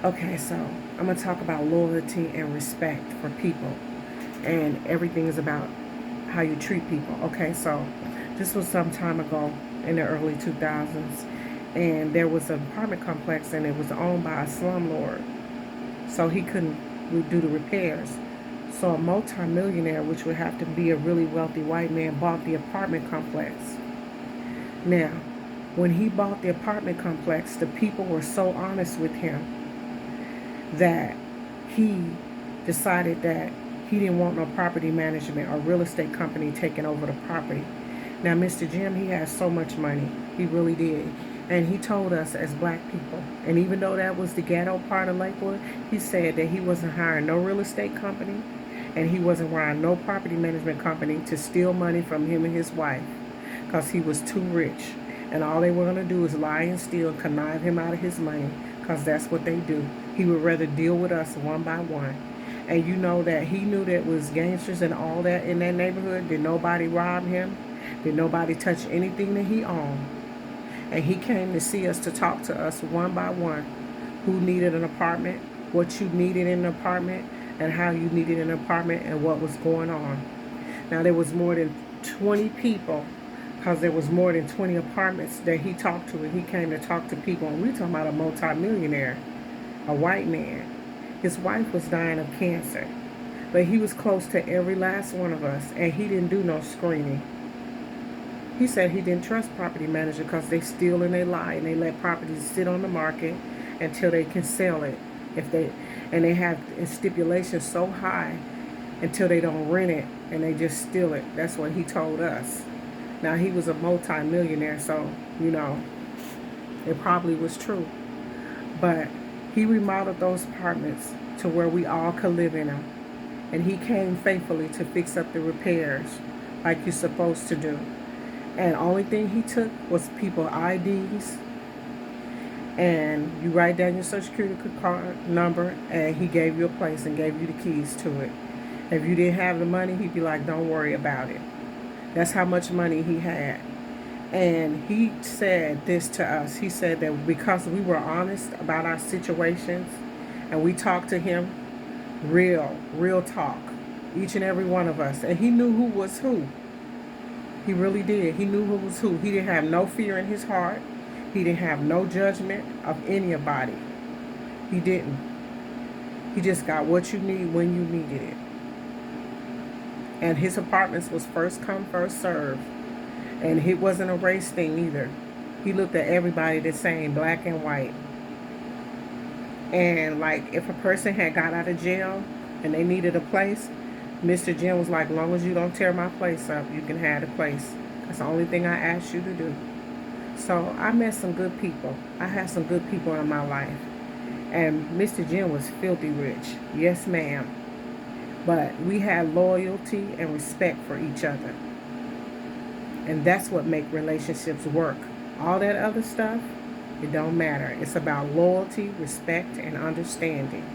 Okay, so I'm going to talk about loyalty and respect for people. And everything is about how you treat people. Okay, so this was some time ago in the early 2000s. And there was an apartment complex and it was owned by a slumlord. So he couldn't do the repairs. So a multimillionaire, which would have to be a really wealthy white man, bought the apartment complex. Now, when he bought the apartment complex, the people were so honest with him that he decided that he didn't want no property management or real estate company taking over the property. Now, Mr. Jim, he has so much money. He really did. And he told us as black people, and even though that was the ghetto part of Lakewood, he said that he wasn't hiring no real estate company and he wasn't hiring no property management company to steal money from him and his wife because he was too rich. And all they were going to do is lie and steal, connive him out of his money because that's what they do. He would rather deal with us one by one. And you know that he knew that was gangsters and all that in that neighborhood. Did nobody rob him? Did nobody touch anything that he owned? And he came to see us, to talk to us one by one, who needed an apartment, what you needed in an apartment, and how you needed an apartment, and what was going on. Now, there was more than 20 people, because there was more than 20 apartments that he talked to, and he came to talk to people. And we're talking about a multimillionaire, a white man. His wife was dying of cancer, but he was close to every last one of us, and he didn't do no screening. He said he didn't trust property managers because they steal and they lie and they let properties sit on the market until they can sell it. They have stipulations so high until they don't rent it and they just steal it. That's what he told us. Now, he was a multi-millionaire, so it probably was true. But he remodeled those apartments to where we all could live in them, and he came faithfully to fix up the repairs like you're supposed to do. And the only thing he took was people IDs, and you write down your social security card number, and he gave you a place and gave you the keys to it. If you didn't have the money, he'd be like, don't worry about it. That's how much money he had. And he said this to us. He said that because we were honest about our situations and we talked to him real talk, each and every one of us, and he knew who was who. He really did. He knew who was who. He didn't have no fear in his heart. He didn't have no judgment of anybody. He didn't. He just got what you need when you needed it. And his apartments was first come, first serve. And it wasn't a race thing either. He looked at everybody the same, black and white. And like if a person had got out of jail and they needed a place, Mr. Jim was like, long as you don't tear my place up, you can have the place. That's the only thing I asked you to do. So I met some good people. I had some good people in my life. And Mr. Jim was filthy rich. Yes, ma'am. But we had loyalty and respect for each other. And that's what make relationships work. All that other stuff, it don't matter. It's about loyalty, respect, and understanding.